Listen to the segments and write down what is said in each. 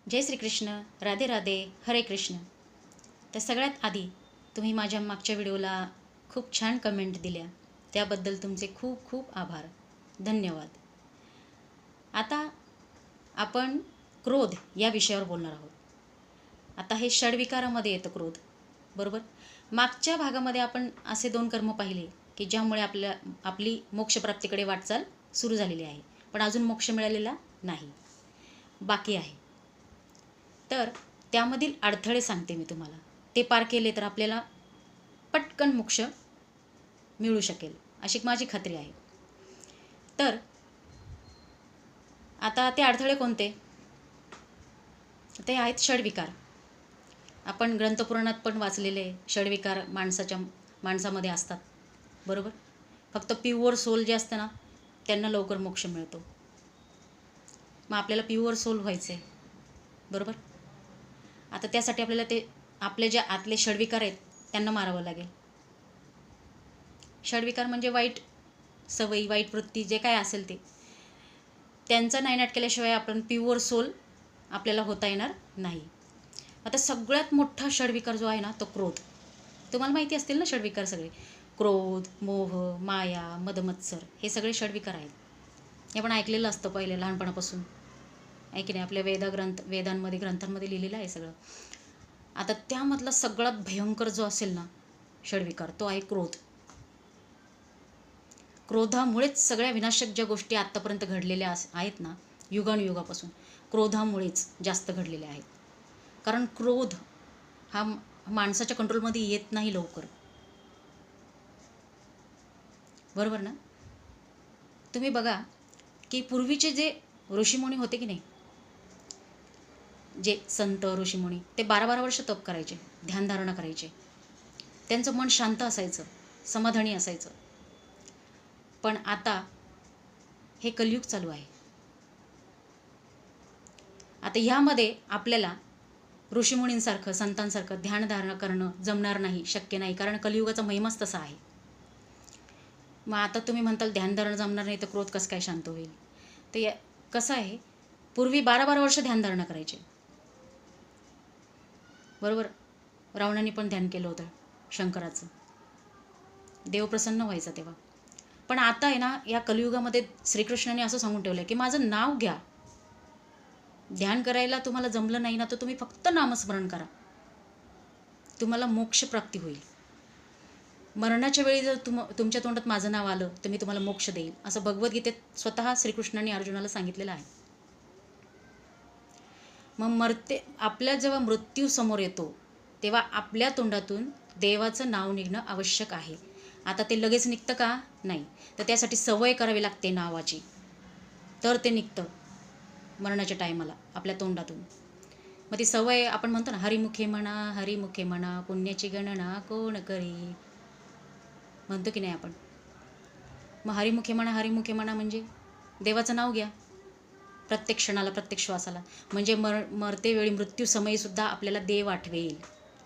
जय श्रीकृष्ण, राधे राधे, हरे कृष्ण. तर सगळ्यात आधी तुम्ही माझ्या मागच्या व्हिडिओला खूप छान कमेंट दिल्या, त्याबद्दल तुमचे खूप खूप आभार, धन्यवाद. आता आपण क्रोध या विषयावर बोलणार आहोत. आता हे षडविकारामध्ये येतं क्रोध, बरोबर. मागच्या भागामध्ये आपण असे 2 कर्म पाहिले की ज्यामुळे आपली मोक्षप्राप्तीकडे वाटचाल सुरू झालेली आहे, पण अजून मोक्ष मिळालेला नाही, बाकी आहे. तर त्यामधील अडथळे सांगते मी तुम्हाला. ते पार केले तर आपल्याला पटकन मोक्ष मिळू शकेल अशी माझी खात्री आहे. तर आता ते अडथळे कोणते? ते आहेत षडविकार. आपण ग्रंथपुराणात पण वाचलेले षडविकार माणसामध्ये असतात, बरोबर. फक्त प्युअर सोल जे असतं ना, त्यांना लवकर मोक्ष मिळतो. मग आपल्याला प्युअर सोल व्हायचं आहे, बरोबर. आता त्यासाठी आपल्याला ते आपले जे आतले षडविकार आहेत त्यांना मारावं लागेल. षडविकार म्हणजे वाईट सवयी, वाईट वृत्ती, जे काय असेल ते, त्यांचा नायनाट केल्याशिवाय आपण प्युअर सोल आपल्याला होता येणार नाही. आता सगळ्यात मोठा षडविकार जो आहे ना, तो क्रोध. तुम्हाला माहिती असतील ना षडविकार सगळे. क्रोध, मोह, माया, मदमत्सर, हे सगळे षडविकार आहेत. हे आपण ऐकलेलं असतं पहिले लहानपणापासून, आहे की नाही. आपल्या वेदांमध्ये ग्रंथांमध्ये लिहिलेलं आहे सगळं. आता त्यामधला सगळ्यात भयंकर जो असेल ना षडविकार, तो आहे क्रोध. क्रोधामुळेच सगळ्या विनाशक ज्या गोष्टी आत्तापर्यंत घडलेल्या आहेत ना, युगानुयुगापासून, क्रोधामुळेच जास्त घडलेल्या आहेत. कारण क्रोध हा माणसाच्या कंट्रोलमध्ये येत नाही लवकर, बरोबर ना. तुम्ही बघा की पूर्वीचे जे ऋषीमुनी होते की नाही, जे संत ऋषीमुनी, ते 12-12 वर्ष तप करायचे, ध्यानधारणा करायचे. त्यांचं मन शांत असायचं, समाधानी असायचं. पण आता हे कलियुग चालू आहे. आता ह्यामध्ये आपल्याला ऋषीमुनींसारखं, संतांसारखं ध्यानधारणा करणं जमणार नाही, शक्य नाही. कारण कलियुगाचा महिमाच तसा आहे. मग आता तुम्ही म्हणताल ध्यानधारणा जमणार नाही तर क्रोध कसं काय शांत होईल? तर कसं आहे, पूर्वी 12-12 वर्ष ध्यानधारणा करायचे, बरोबर. रावणाने पण ध्यान केलं होतं शंकराचं, देव प्रसन्न व्हायचा तेव्हा. पण आता आहे ना, या कलियुगामध्ये श्रीकृष्णाने असं सांगून ठेवलं की माझं नाव घ्या. ध्यान करायला तुम्हाला जमलं नाही ना, तर तुम्ही फक्त नामस्मरण करा, तुम्हाला मोक्षप्राप्ती होईल. मरणाच्या वेळी जर तुमच्या तोंडात माझं नाव आलं तर मी तुम्हाला मोक्ष देईल, असं भगवद्गीतेत स्वतः श्रीकृष्णाने अर्जुनाला सांगितलेलं आहे. मग आपल्या जेव्हा मृत्यू समोर येतो तेव्हा आपल्या तोंडातून देवाचं नाव निघणं आवश्यक आहे. आता ते लगेच निघतं का? नाही. तर त्यासाठी सवय करावी लागते नावाची, तर ते निघतं मरणाच्या टायमाला आपल्या तोंडातून. मग ती सवय आपण म्हणतो ना, हरिमुखे म्हणा, हरिमुखे म्हणा, पुण्याची गणना कोण करी, म्हणतो की नाही आपण. मग हरिमुखे म्हणा, हरिमुखे म्हणा म्हणजे देवाचं नाव घ्या प्रत्येक क्षणाला, प्रत्येक श्वासाला. म्हणजे मरते वेळी, मृत्यू समयीसुद्धा आपल्याला देव आठवेल,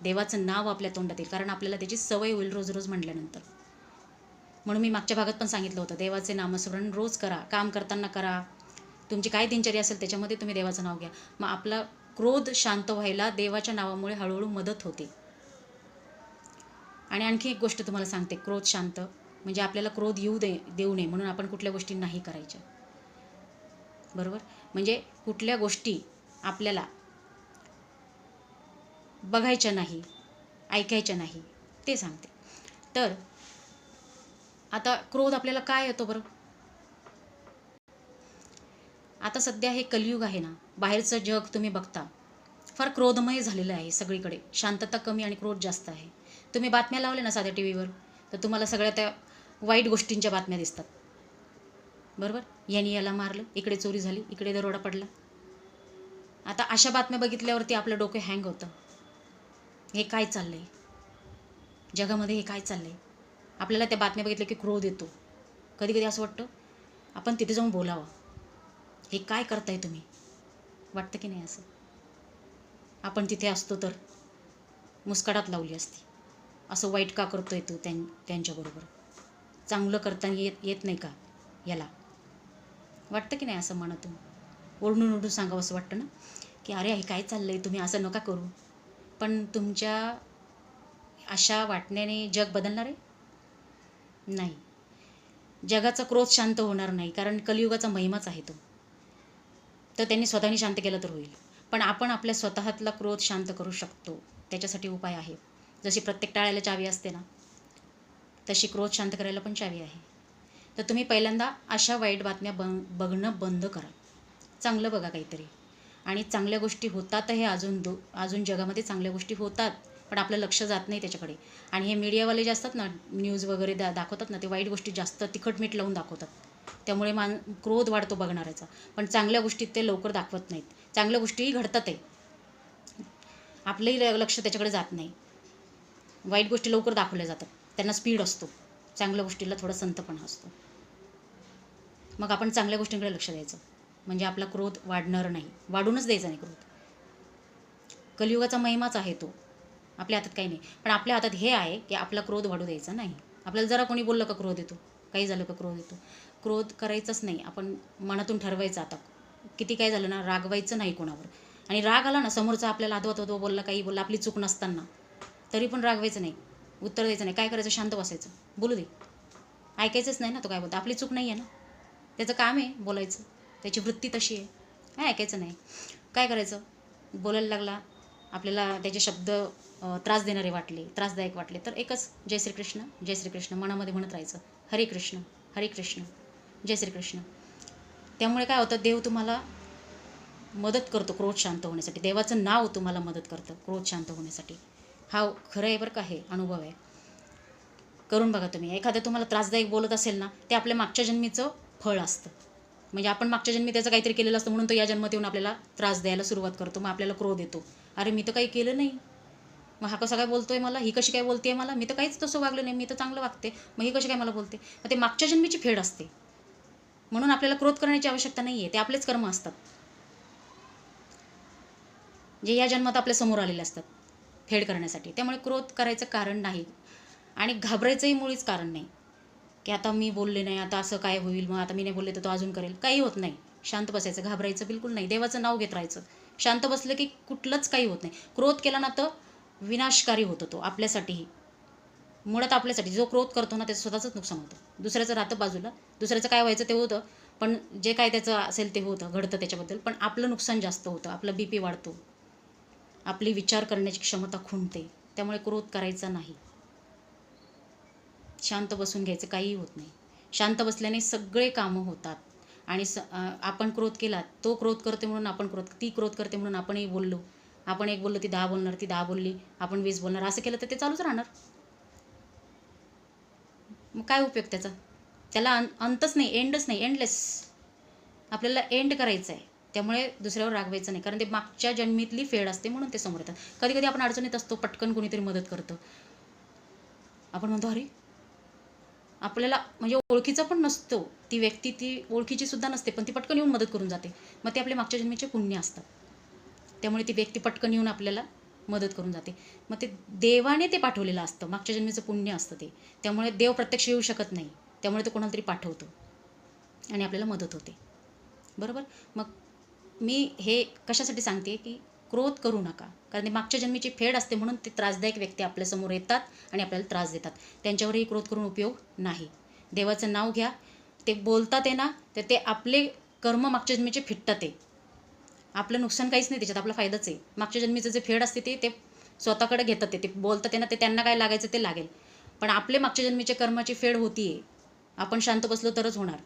देवाचं नाव आपल्या तोंडात येईल, कारण आपल्याला त्याची सवय होईल रोज रोज म्हटल्यानंतर. म्हणून मी मागच्या भागात पण सांगितलं होतं, देवाचे नामस्मरण रोज करा, काम करताना करा, तुमची काय दिनचर्या असेल त्याच्यामध्ये तुम्ही देवाचं नाव घ्या. मग आपला क्रोध शांत व्हायला देवाच्या नावामुळे हळूहळू मदत होते. आणि आणखी एक गोष्ट तुम्हाला सांगते, क्रोध शांत म्हणजे आपल्याला क्रोध देऊ नये म्हणून आपण कुठल्या गोष्टी नाही करायच्या, बरोबर. म्हणजे कुठल्या गोष्टी आपल्याला बघायच्या नाही, ऐकायच्या नाही, ते सांगते. तर आता क्रोध आपल्याला काय येतो बरं? आता सध्या हे कलियुग आहे ना, बाहेरचं जग तुम्ही बघता, फार क्रोधमय झालेलं आहे सगळीकडे. शांतता कमी आणि क्रोध जास्त आहे. तुम्ही बातम्या लावल्या ना साध्या टी व्हीवर, तर तुम्हाला सगळ्या त्या वाईट गोष्टींच्या बातम्या दिसतात, बरोबर. यांनी याला मारलं, इकडे चोरी झाली, इकडे दरोडा पडला. आता अशा बातम्या बघितल्यावरती आपलं डोकं हँग होतं. हे काय चाललं आहे जगामध्ये, हे काय चाललं आहे. आपल्याला त्या बातम्या बघितल्या की क्रोध येतो. कधी कधी असं वाटतं आपण तिथे जाऊन बोलावं, हे काय करताय तुम्ही, वाटतं की नाही असं. आपण तिथे असतो तर मुस्काटात लावली असती, असं वाईट का करतोय तू त्यांच्याबरोबर, चांगलं करताना येत नाही का याला, वाटतं की नाही असं मनातून ओरडून सांगावं असं वाटतं ना. की अरे हे काय चाललं आहे, तुम्ही असं नका करू. पण तुमच्या अशा वाटण्याने जग बदलणार आहे? नाही. जगाचा क्रोध शांत होणार नाही, कारण कलियुगाचा महिमाच आहे तो. तर त्यांनी स्वतःनी शांत केलं तर होईल. पण आपण आपल्या स्वतःतला क्रोध शांत करू शकतो. त्याच्यासाठी उपाय आहे. जशी प्रत्येक टाळ्याला चावी असते ना, तशी क्रोध शांत करायला पण चावी आहे. तर तुम्ही पहिल्यांदा अशा वाईट बातम्या बघणं बंद करा. चांगलं बघा काहीतरी. आणि चांगल्या गोष्टी होतात हे अजून जगामध्ये चांगल्या गोष्टी होतात, पण आपलं लक्ष जात नाही त्याच्याकडे. आणि हे मीडियावाले जे असतात ना, न्यूज वगैरे दाखवतात ना, ते वाईट गोष्टी जास्त तिखट मीठ लावून दाखवतात. त्यामुळे क्रोध वाढतो बघणाऱ्याचा. पण चांगल्या गोष्टीत ते लवकर दाखवत नाहीत. चांगल्या गोष्टीही घडतात आहे, आपलंही लक्ष त्याच्याकडे जात नाही. वाईट गोष्टी लवकर दाखवल्या जातात, त्यांना स्पीड असतो. चांगल्या गोष्टीला थोडा संथपणा असतो. मग आपण चांगल्या गोष्टींकडे लक्ष द्यायचं, म्हणजे आपला क्रोध वाढणार नाही, वाढूनच द्यायचा नाही क्रोध. कलियुगाचा महिमाच आहे तो, आपल्या हातात काही नाही. पण आपल्या हातात हे आहे की आपला क्रोध वाढू द्यायचा नाही. आपल्याला जरा कोणी बोललं का क्रोध येतो, काही झालं का क्रोध येतो. क्रोध करायचंच नाही. आपण मनातून ठरवायचं, आता किती काय झालं ना, रागवायचं नाही कोणावर. आणि राग आला ना, समोरचा आपल्याला अधवत बोलला, काही बोलला, आपली चूक नसताना, तरी पण रागवायचं नाही, उत्तर द्यायचं नाही. काय करायचं, शांत बसायचं, बोलू दे, ऐकायचंच नाही ना तो काय बोलतो. आपली चूक नाही आहे ना, त्याचं काम आहे बोलायचं, त्याची वृत्ती तशी आहे. काय ऐकायचं नाही. काय करायचं, बोलायला लागला, आपल्याला त्याचे शब्द त्रासदायक वाटले, तर एकच जय श्रीकृष्ण, जय श्रीकृष्ण मनामध्ये म्हणत राहायचं. हरे कृष्ण, हरे कृष्ण, जय श्रीकृष्ण. त्यामुळे काय होतं, देव तुम्हाला मदत करतो क्रोध शांत होण्यासाठी. देवाचं नाव तुम्हाला मदत करतं क्रोध शांत होण्यासाठी. हा खरं आहे बरं का, हे अनुभव आहे. करून बघा तुम्ही. एखादं तुम्हाला त्रासदायक बोलत असेल ना, ते आपल्या मागच्या जन्मीचं फळ असतं. म्हणजे आपण मागच्या जन्मी त्याचं काहीतरी केलेलं असतं, म्हणून तो या जन्मात येऊन आपल्याला त्रास द्यायला सुरुवात करतो. मग आपल्याला क्रोध येतो, अरे मी तर काही केलं नाही, मग हा कसा काय बोलतोय मला, ही कशी काय बोलते मला, मी तर काहीच तसं वागलं नाही, मी तर चांगलं वागते, मग ही कशी काय मला बोलते. मग ते मागच्या जन्मीची फेड असते. म्हणून आपल्याला क्रोध करण्याची आवश्यकता नाही आहे. ते आपलेच कर्म असतात, जे या जन्मात आपल्या समोर आलेले असतात फेड करण्यासाठी. त्यामुळे क्रोध करायचं कारण नाही. आणि घाबरायचंही मुळीच कारण नाही, की आता मी बोलले नाही, आता असं काय होईल, मग आता मी नाही बोलले तर तो अजून करेल. काही होत नाही. शांत बसायचं, घाबरायचं बिलकुल नाही. देवाचं नाव घेत राहायचं. शांत बसलं की कुठलंच काही होत नाही. क्रोध केला ना तर विनाशकारी होतो तो आपल्यासाठीही. मुळात आपल्यासाठी जो क्रोध करतो ना, त्याचं स्वतःचंच नुकसान होतं. दुसऱ्याचं राहतं बाजूला, दुसऱ्याचं काय व्हायचं ते होतं, पण जे काय त्याचं असेल ते होतं, घडतं त्याच्याबद्दल. पण आपलं नुकसान जास्त होतं, आपलं BP वाढतो, आपली विचार करण्याची क्षमता खुंटते. त्यामुळे क्रोध करायचा नाही. शांत बसून घ्यायचं, काहीही होत नाही. शांत बसल्याने सगळे कामं होतात. आणि आपण क्रोध केला, तो क्रोध करते म्हणून ती क्रोध करते म्हणून आपणही बोललो. आपण एक बोललो, ती 10 बोलणार, ती 10 बोलली, आपण 20 बोलणार. असं केलं तर ते चालूच राहणार. मग काय उपयोग त्याचा, त्याला अंतच नाही, एंडच नाही, एंडलेस. आपल्याला एंड करायचं आहे. त्यामुळे दुसऱ्यावर रागवायचं नाही, कारण ते मागच्या जन्मीतली फेड असते, म्हणून ते समोर येतात. कधी कधी आपण अडचणीत असतो, पटकन कोणीतरी मदत करतं, आपण म्हणतो अरे, आपल्याला म्हणजे ओळखीचा पण नसतो ती व्यक्ती, ती ओळखीची सुद्धा नसते, पण ती पटकन येऊन मदत करून जाते. मग ते आपल्या मागच्या जन्मीचे पुण्य असतात. त्यामुळे ती व्यक्ती पटकन येऊन आपल्याला मदत करून जाते. मग ते देवाने ते पाठवलेलं असतं, मागच्या जन्मीचं पुण्य असतं ते. त्यामुळे देव प्रत्यक्ष येऊ शकत नाही, त्यामुळे तो कोणाला तरी पाठवतो आणि आपल्याला मदत होते. बरोबर. मग मी हे कशासाठी सांगते, की क्रोध करू नका, कारण ते मागच्या जन्मीची फेड असते, म्हणून ते त्रासदायक व्यक्ती आपल्यासमोर येतात आणि आपल्याला त्रास देतात. त्यांच्यावरही क्रोध करून उपयोग नाही. देवाचं नाव घ्या. ते बोलतात आहे ना, तर ते आपले कर्म मागच्या जन्मीचे फिटतात. ते आपलं नुकसान काहीच नाही त्याच्यात, आपला फायदाच आहे. मागच्या जन्मीचं जे फेड असते ते स्वतःकडे घेतात. ते बोलतात आहे ना, ते त्यांना काय लागायचं ते लागेल. पण आपले मागच्या जन्मीच्या कर्माची फेड होतीये, आपण शांत बसलो तरच होणार,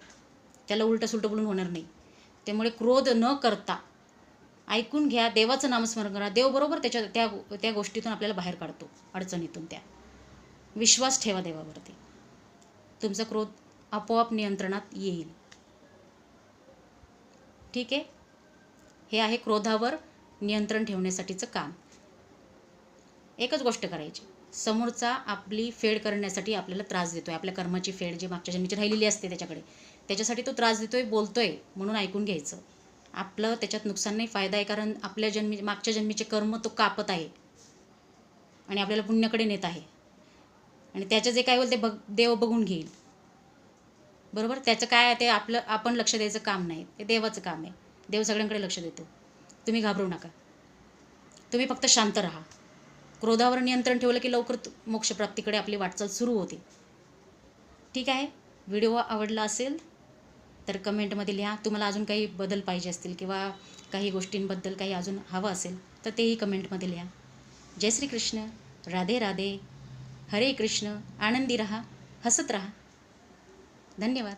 त्याला उलटं सुलटं बोलून होणार नाही. त्यामुळे क्रोध न करता ऐकून घ्या, देवाचं नामस्मरण करा. देव बरोबर त्या गोष्टीतून आपल्याला बाहेर काढतो, अडचणीतून. त्या विश्वास ठेवा देवावरती, तुमचा क्रोध आपोआप नियंत्रणात येईल. ठीक आहे. हे आहे क्रोधावर नियंत्रण ठेवण्यासाठीचं काम. एकच गोष्ट करायची, समोरचा आपली फेड करण्यासाठी आपल्याला त्रास देतोय, आपल्या कर्माची फेड जी मागच्या जन्मीची राहिलेली असते त्याच्यासाठी तो त्रास देतोय, बोलतोय, म्हणून ऐकून घ्यायचं. आपलं त्याच्यात नुकसान नाही, फायदा आहे. कारण मागच्या जन्मीचे कर्म तो कापत आहे आणि आपल्याला पुण्याकडे नेत आहे. आणि त्याचं जे काय होईल ते देव बघून घेईल. बरोबर. त्याचं काय आहे ते आपण लक्ष द्यायचं काम नाही, ते देवाचं काम आहे. देव सगळ्यांकडे लक्ष देतो. तुम्ही घाबरू नका. तुम्ही फक्त शांत राहा. क्रोधावर नियंत्रण ठेवलं की लवकर मोक्षप्राप्तीकडे आपली वाटचाल सुरू होते. ठीक आहे. व्हिडिओ आवडला असेल तर कमेंटमध्ये लिहा. तुम्हाला अजून काही बदल पाहिजे असतील किंवा काही गोष्टींबद्दल काही अजून हवं असेल तर तेही कमेंटमध्ये लिहा. जय श्री कृष्ण. राधे राधे. हरे कृष्ण. आनंदी रहा, हसत रहा. धन्यवाद.